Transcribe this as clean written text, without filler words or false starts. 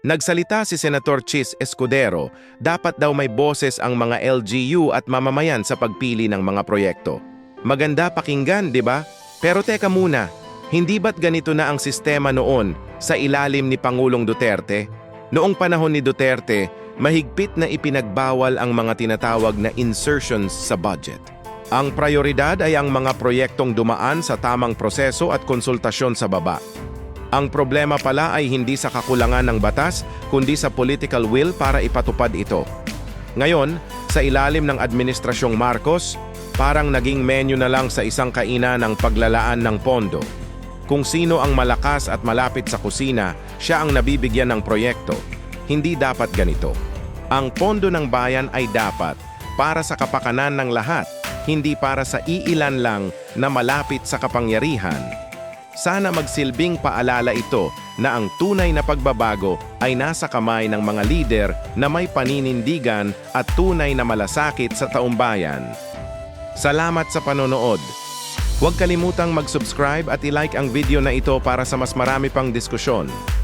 Nagsalita si Senator Chis Escudero, dapat daw may boses ang mga LGU at mamamayan sa pagpili ng mga proyekto. Maganda pakinggan, di ba? Pero teka muna, hindi ba't ganito na ang sistema noon sa ilalim ni Pangulong Duterte? Noong panahon ni Duterte, mahigpit na ipinagbawal ang mga tinatawag na insertions sa budget. Ang prioridad ay ang mga proyektong dumaan sa tamang proseso at konsultasyon sa baba. Ang problema pala ay hindi sa kakulangan ng batas, kundi sa political will para ipatupad ito. Ngayon, sa ilalim ng Administrasyong Marcos, parang naging menu na lang sa isang kainan ng paglalaan ng pondo. Kung sino ang malakas at malapit sa kusina, siya ang nabibigyan ng proyekto. Hindi dapat ganito. Ang pondo ng bayan ay dapat para sa kapakanan ng lahat, hindi para sa iilan lang na malapit sa kapangyarihan. Sana magsilbing paalala ito na ang tunay na pagbabago ay nasa kamay ng mga lider na may paninindigan at tunay na malasakit sa taumbayan. Salamat sa panonood. Huwag kalimutang mag-subscribe at i-like ang video na ito para sa mas marami pang diskusyon.